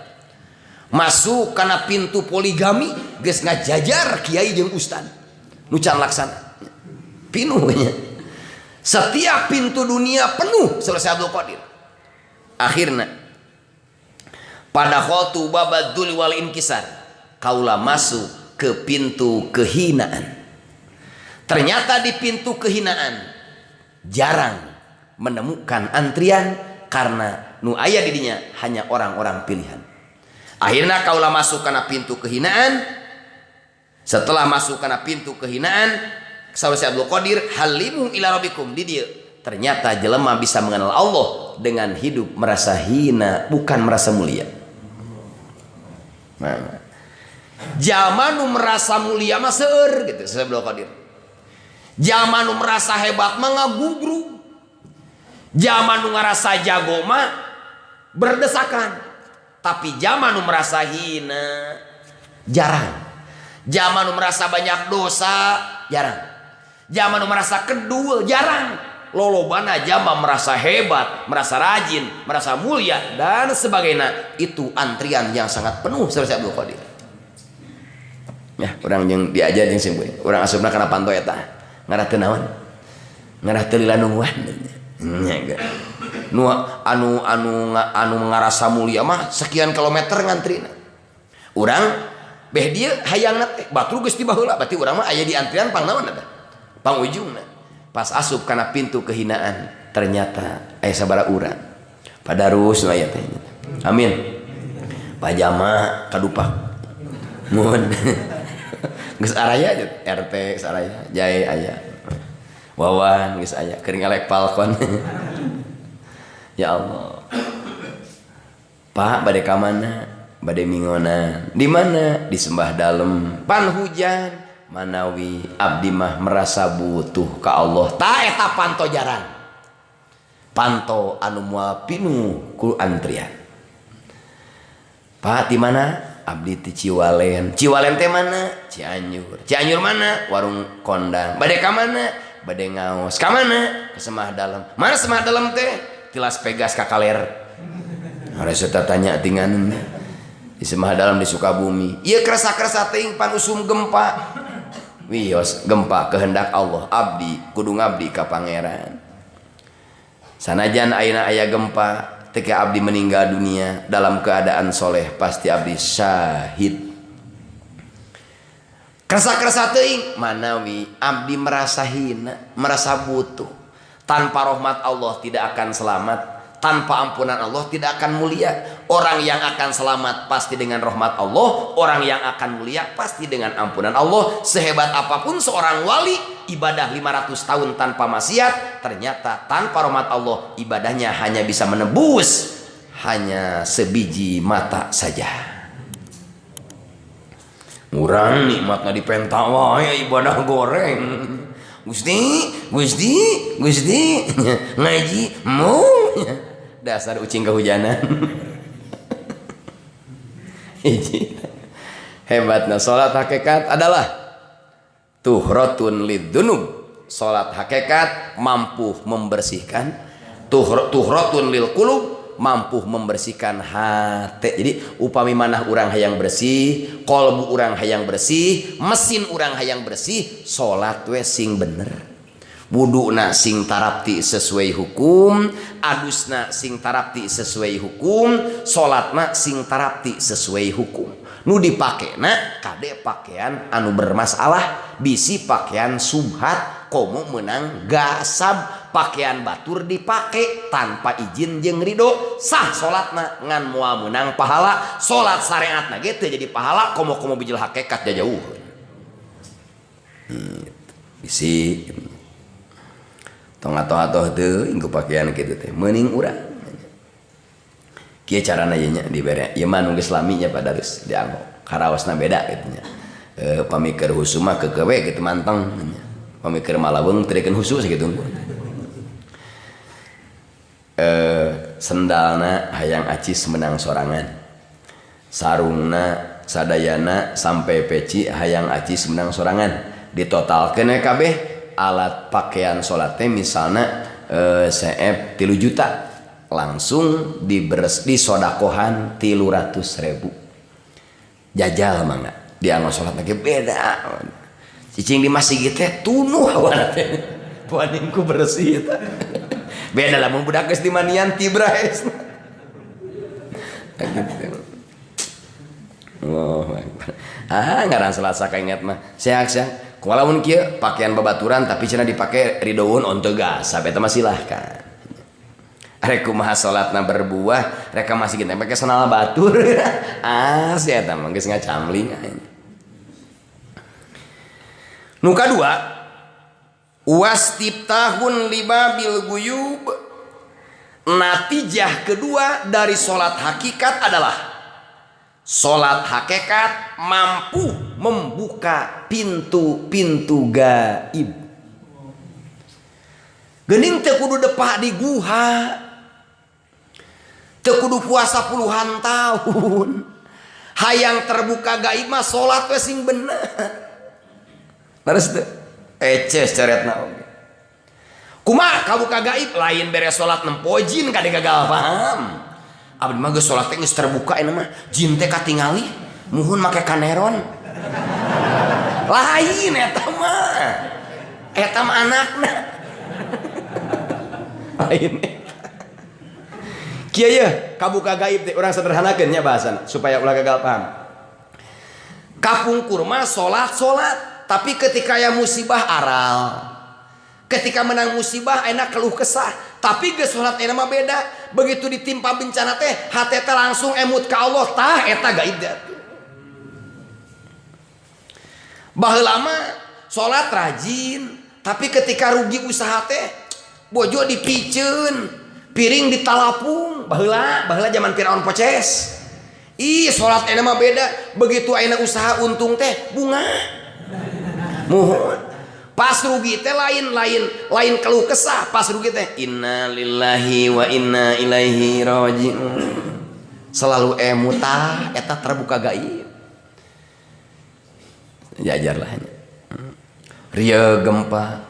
Speaker 1: Masuk karena pintu poligami geus ngajajar kiai jeung ustad nu can laksana pinuhnya. Setiap pintu dunia penuh selesai Abdul Qadir. Akhirna pada khotu babadzul wal inkisar, kaula masuk ke pintu kehinaan. Ternyata di pintu kehinaan jarang menemukan antrian karena nu aya di dinya hanya orang-orang pilihan. Akhirnya kaulah masuk karena pintu kehinaan. Setelah masuk karena pintu kehinaan, saur si Abdul Qadir, halimu ila rabbikum di dieu. Ternyata jelema bisa mengenal Allah dengan hidup merasa hina, bukan merasa mulia. Nah, zaman nu merasa mulia mah seueur gitu, si Abdul Qadir. Zaman nu merasa hebat mah ngagugru. Zaman nu ngarasa jago mah berdesakan. Tapi zaman nu merasa hina jarang. Zaman nu merasa banyak dosa jarang. Zaman nu merasa kedul jarang. Lolobana zaman merasa hebat, merasa rajin, merasa mulia dan sebagainya. Itu antrian yang sangat penuh selesai Abdul Qadir. Ya, urang jeung diajar jeung simpuy. Urang asupna kana panto eta. Ngarah teu naon? Ngarah teu lila nungguan. Nya nu anu ngarasa mulia mah sekian kilometer ngantrina. Urang beh dieu hayangna teh batur geus di baheula, berarti urang mah aya di antrian pang naon eta? Pang ujungna. Pas asup kana pintu kehinaan, ternyata aya sabaraha urang. Padarus nu aya teh. Amin. Pajama kadupak. Mun. Geus araya RT geus araya, jae aya. Wawan geus aya, keur ngalek palkon. Ya Allah. Pak bade ka mana? Bade mingonan. Di mana? Di Sembah Dalem. Pan hujan manawi abdi mah merasa butuh ka Allah. Ta eta panto jaran. Panto anu moal pinuh ku antrian. Pak di mana? Abdi ti Ciwalen. Ciwalen teh mana? Cianjur. Cianjur mana? Warung Kondang. Bade ka mana? Bade ngaos. Ka mana? Ke Sembah Dalem. Mana Sembah Dalem teh? Tilas Pegas ka Kaler. Harus kita tanya tingan di Sembah Dalem di Sukabumi. Ieu kerasa-kerasa teuing pan usum gempa. Wios gempa kehendak Allah. Abdi kudu ngabdi ka pangeran. Sanajan ayeuna aya gempa, ketika abdi meninggal dunia dalam keadaan soleh, pasti abdi syahid. Kersa-kersa teuing manawi abdi merasa hina, merasa butuh. Tanpa rahmat Allah tidak akan selamat, tanpa ampunan Allah tidak akan mulia. Orang yang akan selamat pasti dengan rahmat Allah, orang yang akan mulia pasti dengan ampunan Allah. Sehebat apapun seorang wali ibadah 500 tahun tanpa maksiat, ternyata tanpa rahmat Allah ibadahnya hanya bisa menebus hanya sebiji mata saja. Urang nikmatna dipenta wae ibadah goreng. Gusti ngaji mau dasar ucing kehujanan. Hebatna salat hakikat adalah tuhratun lidzunub. Salat hakikat mampu membersihkan, tuhratun lil qulub, mampu membersihkan hati. Jadi upami manah urang hayang bersih, kolbu urang hayang bersih, mesin urang hayang bersih, salat we sing bener, wuduna sing tarapti sesuai hukum, adusna sing tarapti sesuai hukum, salatna sing tarapti sesuai hukum. Nu dipakena kade pakaian anu bermasalah, bisi pakaian subhat, komo menang gasab. Pakaian batur dipake tanpa izin jeung ridho, sah salatna ngan moal menang pahala. Salat syariatna ge teu jadi pahala, komo-komo bijil hakikat jauh. Bisi tong atoh-atoh teu ingku pakaian kitu teh meuning urang. Kieu carana ieu nya dibere. Ieu mah nu geus lami nya Pak Darus dianggo. Karaosna beda kitu nya. Pamikeun husu mah keukewe kitu manteng nya. Pamikeun malaweung teu dikeun husu sakitu. Sendalna hayang acis menang sorangan, sarungna sadayana sampai peci hayang acis menang sorangan. Ditotalkeun kabeh alat pakaian salat teh misalna CF 3 juta langsung disodakohan 300.000 jajal mangga dianggo salat lagi beda. Cicing di masjid teh tunuh awana teh puaningku bersih eta. Beda lah mun budak geus dimanian tibrais. Oh, ngaran salat sakainget mah. Seak-seak. Kualamun kieu pakaian babaturan tapi cenah dipake ridoun onto gas, eta mah silahkan. Arek kumaha salatna berbuah, rek ka masjid teh pake sandal batur. Sia eta mah geus ngacamling. Nu kadua, wastiftahun libabil guyub. Natijah kedua dari sholat hakikat adalah sholat hakikat mampu membuka pintu-pintu gaib. Geuning teu kudu depak di guha, teu kudu puasa puluhan tahun, hayang terbuka gaib mah sholat we sing bener. Terus teu eces coretna oge. Kumaha kabuka gaib lain beres salat nempojin kade gagal paham. Abdi mah geus salat teh geus terbuka eta mah jin teh katingali muhun make kaneron. Lain eta mah. Eta mah anakna. Lain. Kieu ye kabuka gaib teh urang sederhanakeun nya bahasan supaya ulah gagal paham. Kapungkur mah salat tapi ketika ya musibah aral, ketika menang musibah enak keluh kesah. Tapi geus salat enak mah beda. Begitu ditimpa bencana teh hate teh langsung emut ka Allah, tah eta gaib teh. Baheula mah salat rajin, tapi ketika rugi usaha teh bojo dipiceun, piring ditalapung. Baheula zaman Firaun Poces. Ih salat enak mah beda. Begitu ayeuna usaha untung teh bunga. Muhun pas rugi teh lain keluh kesah. Pas rugi teh inna lillahi wa inna ilaihi rajiun. Selalu emutah eta terbuka gaib. Jajarlah ria gempa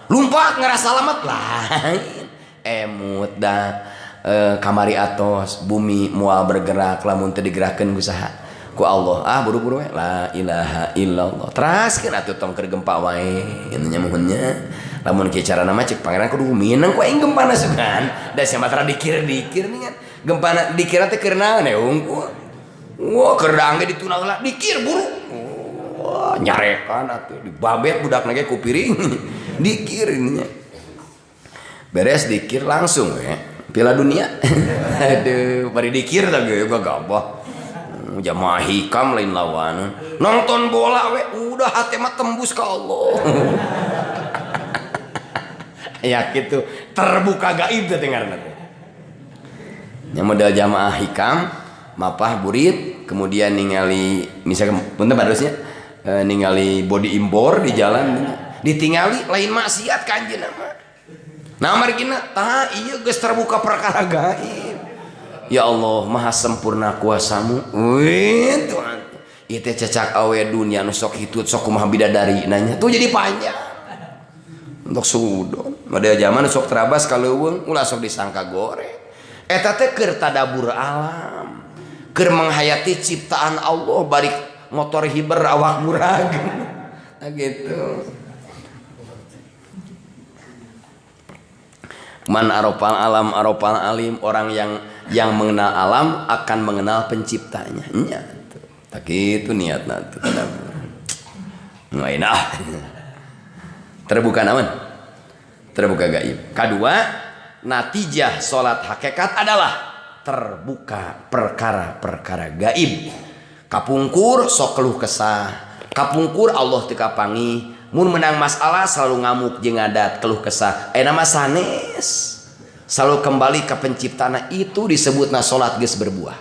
Speaker 1: lumpat ngerasa selamat lain emut dah kamari atos bumi moal bergerak lamun teu digerakkeun usaha ku Allah buru-buru we la ilaha illallah teraskeun atuh tong keur gempa wae nya muhunnya lamun kieu carana mah cek pangeran kudu mineng ku aing gempana sugan da sia matra dikir-dikir ningan gempana dikir teh keur naon ya unggul wah keur dangge ditunang lah dikir buru wah nyarekan atuh dibabet budak nage ku piring dikirinnya beres dikir langsung ya Piala Dunia aduh bari dikir lagi gua gabah jamaah hikam lain lawan nonton bola we udah hati mah tembus ke Allah ya gitu terbuka gaib teh dengarna teh yang model jamaah hikam mapah burit kemudian ningali misalkan punten barosnya ningali body impor di jalan ditingali lain maksiat ka anjeunna mah nah mari kina tah ieu geus terbuka perkara gaib ya Allah maha sempurna kuasamu wih Tuhan ieu teh cacak awe dunia nu sok hitut sok kumaha bidadari nanya tuh jadi panjang untuk sudon model zaman sok terabas kaleuweung ulah sok disangka goreng eta teh keur tadabur alam keur menghayati ciptaan Allah barik motor hiber awak murag nah gitu man arofal alam arofal alim orang yang mengenal alam akan mengenal penciptanya nya tak gitu niatna tuh tadabur ngainah terbuka naon terbuka gaib kedua natijah salat hakikat adalah terbuka perkara-perkara gaib kapungkur sok keluh kesah kapungkur Allah teu kapangi mun menang masalah selalu ngamuk jeung ngadat keluh kesah nama sanes selalu kembali ke penciptana itu disebutna salat geus berbuah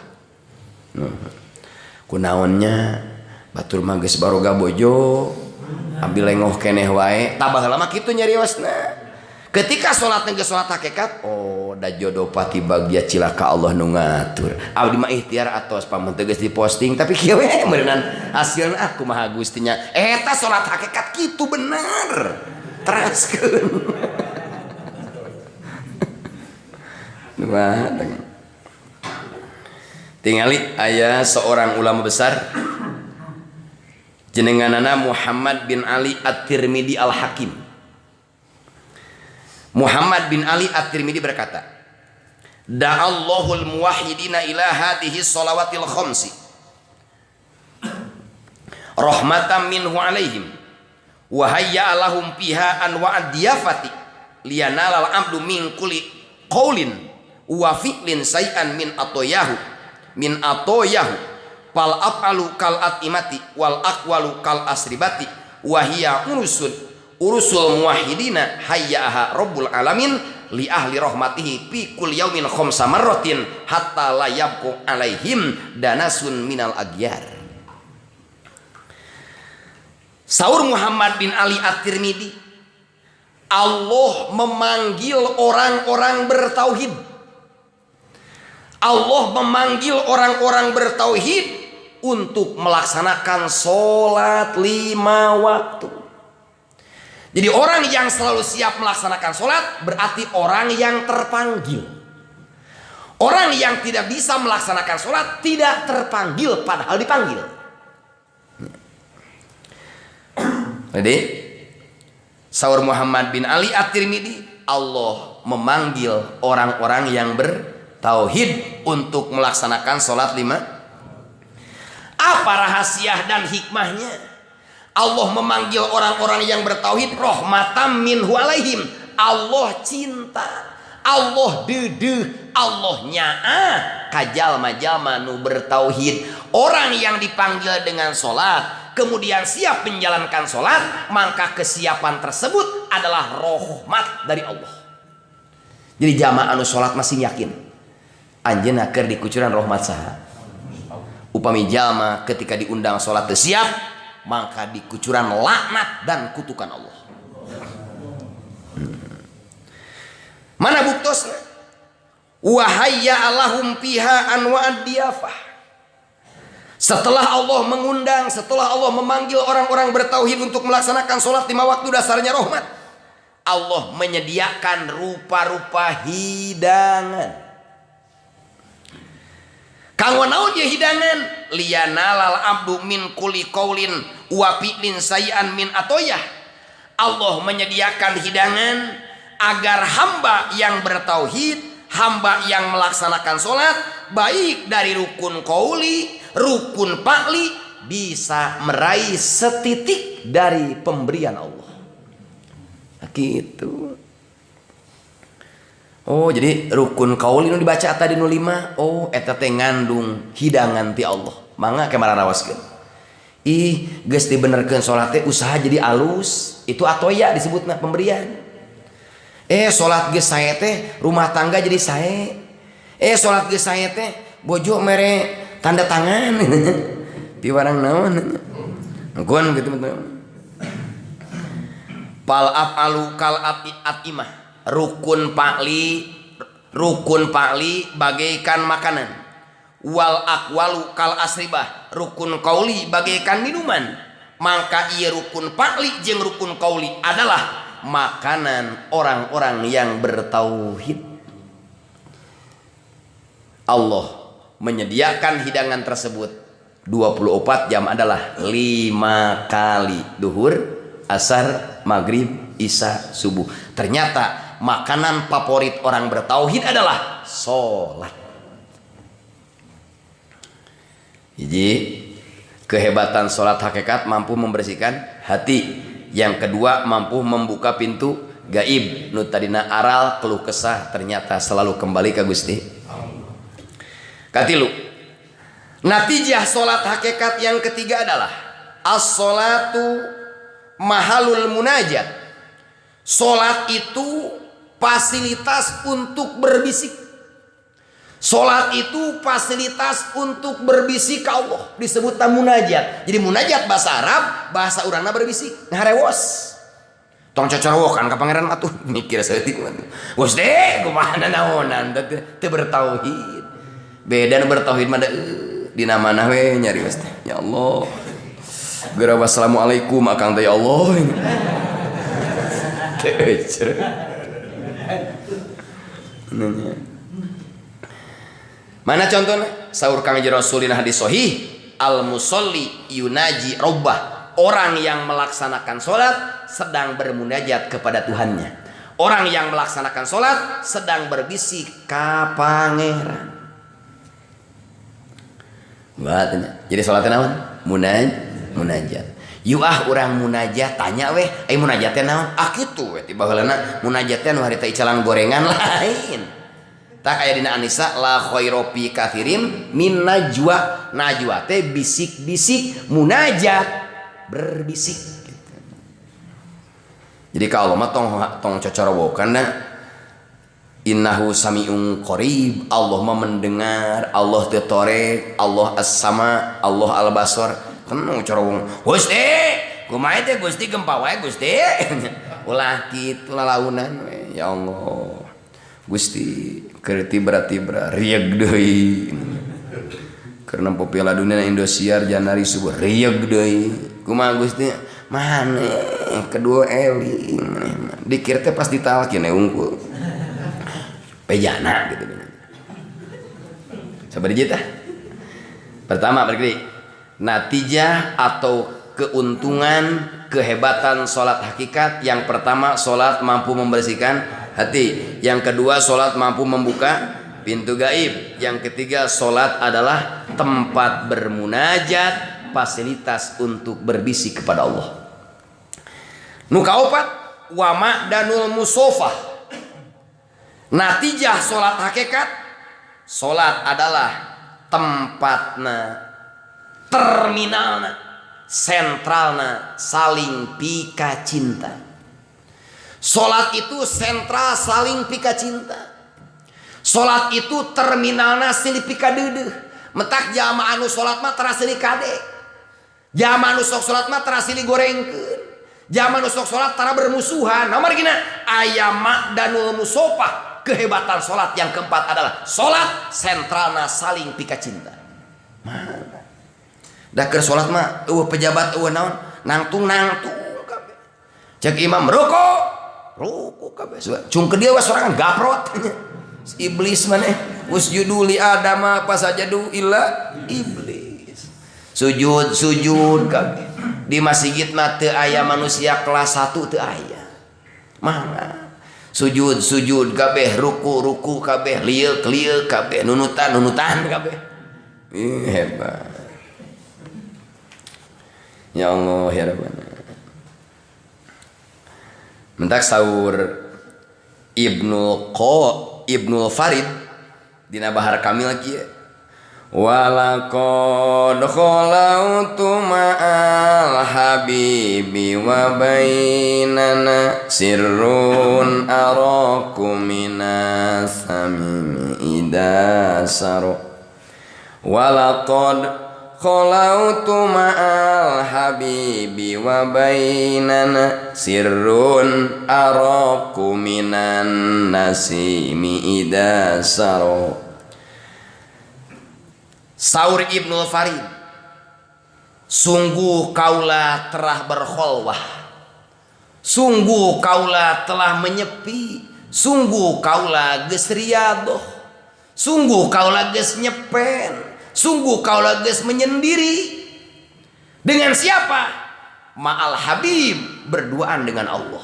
Speaker 1: kunaonnya batur mah geus baroga bojo ambil lengoh keneh wae tabah lama kitu nyariosna ketika sholat geus sholat hakikat oh da jodoh pati bagia cilaka Allah nu ngatur abdi mah ikhtiar atos pamun teu geus diposting tapi kieu we meureunnan hasilna aku mah Gusti nya eta sholat hakikat kitu bener teraskeun tingali aya seorang ulama besar jenenganana Muhammad bin Ali At-Tirmidzi Al-Hakim Muhammad bin Ali At-Tirmidzi berkata, Da'allahul muwahhidina ila hadhihi shalawatil khamsi rahmatan minhu alaihim wa hayya lahum fiha anwa'ad diyafati liyanala al-'abdu min kulli qaulin wa fi'lin say'an min atoyahu fal af'alu kal atimati wal aqwalu kal asribati wa hiya urusul muwahhidina hayyaha rabbul alamin li ahli rahmatihi fi kulli yaumin khamsa marratin hatta la yabqu alaihim danasun minal agyar. Saur Muhammad bin Ali At-Tirmidzi, Allah memanggil orang-orang bertauhid. Allah memanggil orang-orang bertauhid untuk melaksanakan sholat 5 waktu. Jadi orang yang selalu siap melaksanakan sholat berarti orang yang terpanggil. Orang yang tidak bisa melaksanakan sholat tidak terpanggil padahal dipanggil. Jadi saur Muhammad bin Ali At-Tirmidzi, Allah memanggil orang-orang yang bertauhid untuk melaksanakan sholat 5. Apa rahasia dan hikmahnya? Allah memanggil orang-orang yang bertauhid rahmatan minhu alaihim. Allah cinta, Allah dedeh, Allah nyaah kajalma-jalma nu bertauhid. Orang yang dipanggil dengan sholat kemudian siap menjalankan sholat, maka kesiapan tersebut adalah rahmat dari Allah. Jadi jamaah anu sholat masih yakin anjeunna keur dikucuran rahmat saha? Upami jalma ketika diundang sholat teu siap, maka dikucuran laknat dan kutukan Allah. Mana buktosna? Wa hayya lahum fiha anwa'ad diyafah. Setelah Allah mengundang, setelah Allah memanggil orang-orang bertauhid untuk melaksanakan sholat 5 waktu dasarnya rahmat, Allah menyediakan rupa-rupa hidangan. Kanggo naon ye hidangan? Liyanalal abdu min kulli qaulin wa fi'lin sayyan min atoyah. Allah menyediakan hidangan agar hamba yang bertauhid, hamba yang melaksanakan sholat, baik dari rukun qauli, rukun fa'li bisa meraih setitik dari pemberian Allah. Gitu. Oh, jadi rukun qauli nu dibaca tadi nu 5, oh eta teh ngandung hidangan ti Allah. Mangga ke marawaskeun. Ih, geus dibenerkeun salat teh usaha jadi alus, itu atoya disebutna pemberian. Salat geus sae teh rumah tangga jadi sae. Salat geus sae teh bojo mere tanda tangan. Piwarang naon? Nggon gitu betul. Pal afalu kal atimah. Rukun pakli bagaikan makanan. Wal akwalu kal asribah. Rukun qauli bagaikan minuman. Maka ieu rukun pakli jeung rukun qauli adalah makanan orang-orang yang bertauhid. Allah menyediakan hidangan tersebut 24 jam adalah 5 kali duhur, asar, maghrib, isya, subuh. Ternyata makanan favorit orang bertauhid adalah sholat. Jadi kehebatan sholat hakikat mampu membersihkan hati. Yang kedua mampu membuka pintu gaib. Nu tadina aral keluh kesah ternyata selalu kembali ke Gusti. Katilu. Natijah sholat hakikat yang ketiga adalah as-sholatu mahalul munajat. Sholat itu fasilitas untuk berbisik. Sholat itu fasilitas untuk berbisik ke Allah. Disebut munajat. Jadi munajat bahasa Arab, bahasa urangna berbisik. Ngarewos. Tong cocorowokan ka pangeran atuh mikir saeutik. Gusti, kumaha naonan teu bertauhid. Beda nu bertauhid mah dina manah we nyari Gusti. Ya Allah. Geura wassalamualaikum akang teh ya Allah. Mana contohnya? Saur Kangjeng Rasul dina hadis sahih, al musolli yunaji rabbah. Orang yang melaksanakan sholat sedang bermunajat kepada Tuhannya. Orang yang melaksanakan sholat sedang berbisik ka pangeran. Jadi sholatnya naon? Munajat. Yuah orang munajat tanya weh, munajatnya naon? Kitu weh tiba heulana munajatnya nu harita icalan gorengan lain. Tak aya dina An-Nisa la khairu fi katsirin min najwa. Najwa teh bisik-bisik, munajat berbisik gitu. Jadi ka Allah mah tong cocorowokan da innahu sami'un qarib. Allah mah mendengar, Allah teu torek, Allah as-sama, Allah al-basar. Tenang corong Gusti kumaha teh Gusti gempa wae Gusti. Ulah kitu lalaunan we. Ya Allah Gusti keur tibra-tibra rieg deui. Keur nempo Piala Dunia Indosiar Janari subuh rieg deui. Kumaha Gusti? Maneh kedua eling maneh. Dikir teh pas ditalkin unggul. Pejana gitu. Sabari tah. Pertama berarti natijah atau keuntungan kehebatan sholat hakikat. Yang pertama sholat mampu membersihkan hati. Yang kedua sholat mampu membuka pintu gaib. Yang ketiga sholat adalah tempat bermunajat, fasilitas untuk berbisik kepada Allah. Nukaopat wa ma'danul musofah. Natijah sholat hakikat, sholat adalah tempatna, terminalna, sentralna saling pika cinta. Sholat itu sentral saling pika cinta. Sholat itu terminalna silih pika deudeuh. Mentak jamaah anu sholat mah tara silih kade. Jamaah anu sok sholat mah tara silih gorengkeun. Jamaah anu sok sholat tara bermusuhan. Nomor gina aya ma'danul musofah. Kehebatan sholat yang keempat adalah sholat sentralna saling pika cinta. Dah keur salat mah pejabat naon nangtung kabeh. Cek imam ruku kabeh. Cung ke dia sorangan gaprot. Iblis maneh usjudu li adama pasajadu illa iblis. Sujud kabeh. Di masjid mah teu aya manusia kelas 1 teu aya. Mangga. Sujud kabeh, ruku kabeh, lieu kabeh, nunutan kabeh. Hebat. Ya Allah ya Rabbana. Mentak saur Ibnu Farid dina Bahar Kamil kieu. Walaqad khalautu ma'al habibi wa bainana sirrun araku minas samimi idasaro. Walaqad khalautu ma'al habibi wa bainana sirrun araku minan nasimi idasaro. Saur Ibnu Farid, sungguh kaulah telah berkholwah, sungguh kaulah telah menyepi, sungguh kaulah geus riadoh, sungguh kaulah geus nyepen, sungguh kaulah geus menyendiri. Dengan siapa? Ma'al Habib, berduaan dengan Allah.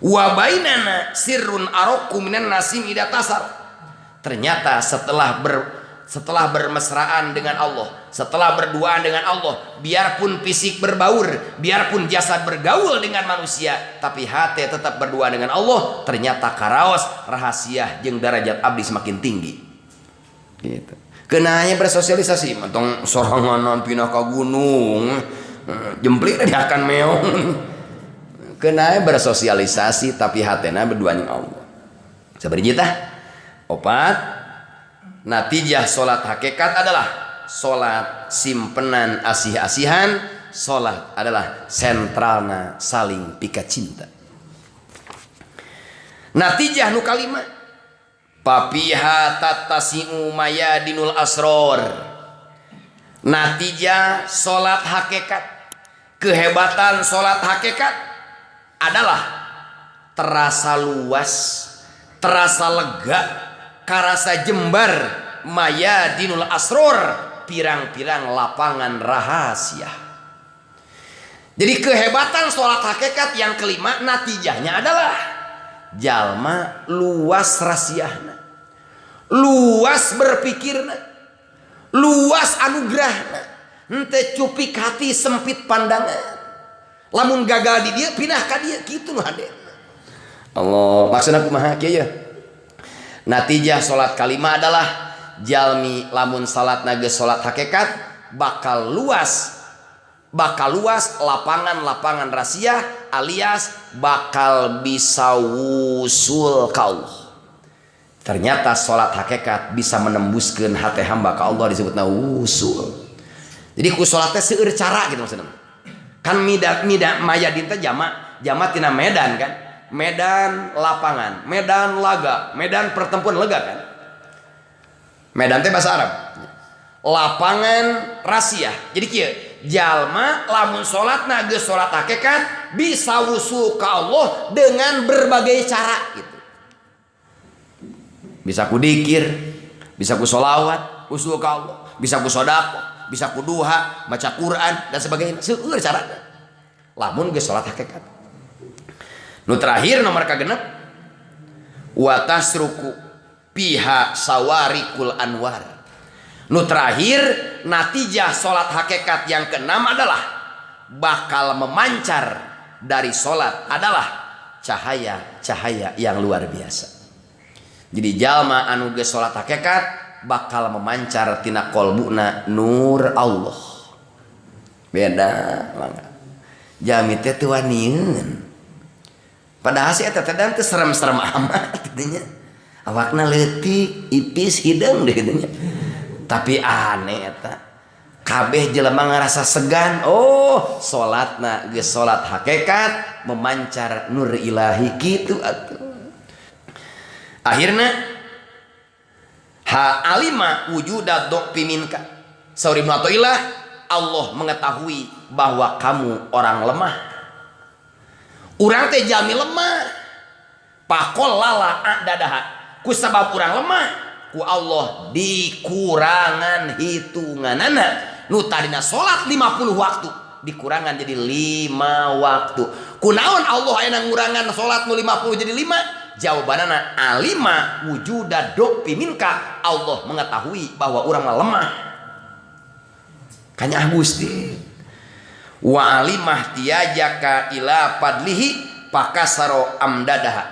Speaker 1: Wa bainana sirrun araku minan nasim idatasar. Ternyata setelah bermesraan dengan Allah, setelah berduaan dengan Allah, biarpun fisik berbaur, biarpun jasad bergaul dengan manusia, tapi hati tetap berduaan dengan Allah. Ternyata karaos rahasia jeung derajat abdi semakin tinggi. Gitu. Kenanya bersosialisasi, mentong sorangan pindah ke gunung, jemplik dia akan meong. Kenanya bersosialisasi, tapi hatena berduaan dengan Allah. Sabari tah? Opat. Natijah solat hakikat adalah solat simpenan asih-asihan. Solat adalah sentralna saling pika cinta. Natijah nu kalima papiha tattasi'u mayadinul asror. Natijah solat hakikat, kehebatan solat hakikat adalah terasa luas, terasa lega, karasa jembar mayadinul asror, pirang-pirang lapangan rahasia. Jadi kehebatan sholat hakikat yang kelima, natijahnya adalah jalma luas rahasiana, luas berpikirna, luas anugerahna, henteu cupik hati sempit pandangan. Lamun gagal di dia pindah ka dia kitu nu hade. Allah maksudna kumaha kieu ya? Natijah solat kalima adalah jalmi lamun salat geus solat hakikat bakal luas lapangan rahasia, alias bakal bisa wusul ka Allah. Ternyata solat hakikat bisa menembuskeun hati hamba ka Allah, disebutna wusul. Jadi ku solat teh seueur cara gitu maksudna. Kan mida mayadin teh jama tina medan kan. Medan lapangan, medan laga, medan pertempuran lega kan. Medan teh bahasa Arab. Lapangan rahasia. Jadi kieu, jalma lamun salatna geus salat hakikat bisa wusul ka Allah dengan berbagai cara gitu. Bisa ku dikir, bisa ku sholawat, wusul ka Allah, bisa ku sedekah, bisa ku duha, baca Quran dan sebagainya. Seueur carana. Lamun geus salat hakikat. Nu terakhir nomor kagenep wa tasruku piha sawarikul anwar. Nu terakhir natijah solat hakikat yang keenam adalah bakal memancar dari solat adalah cahaya-cahaya yang luar biasa. Jadi jalma anu geus solat hakikat bakal memancar tina kolbuna nur Allah. Beda mangga. Jami teh teu wanieun. Padahal si eta teh dan teu serem-serem amat kitu nya. Awakna leutik, ipis, hidung deh kitu nya. Tapi aneh eta. Kabeh jelema ngarasa segan. Oh, salatna geus salat hakikat memancar nur ilahi kitu atuh. Akhirna ha alima wujuda dhaqfi minka. Saur Ibnu Athaillah, Allah mengetahui bahwa kamu orang lemah. Urang teh jami lemah. Pakol lala dadaha. Ku sabab urang lemah, ku Allah dikurangan hitunganana. Nu tadina salat 50 waktu dikurangan jadi 5 waktu. Kunaon Allah aya ngurangan salat nu 50 jadi 5? Jawabanana alima wujuda dhaqfi minka. Allah mengetahui bahwa urang lemah. Kanya Gusti. wa alimah tiyajaka ila fadlihi pakasaro amdadaha.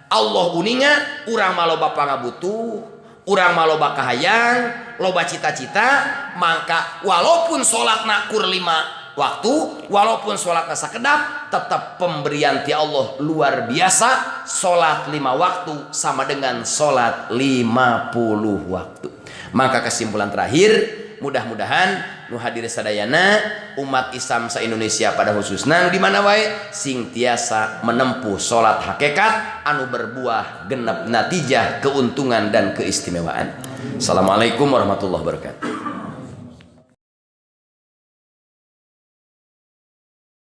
Speaker 1: Allah uninga urang maloba pangabutuh, urang maloba kahayang, loba cita-cita, maka walaupun sholatna kur 5 waktu, walaupun sholatna sakedap, tetap pemberian ti Allah luar biasa. Sholat 5 waktu sama dengan sholat 50 waktu. Maka kesimpulan terakhir, mudah-mudahan nu hadir sadayana umat Islam se-Indonesia pada khususna di mana wae sing tiasa menempuh salat hakikat anu berbuah genep natijah keuntungan dan keistimewaan. Assalamualaikum warahmatullahi wabarakatuh.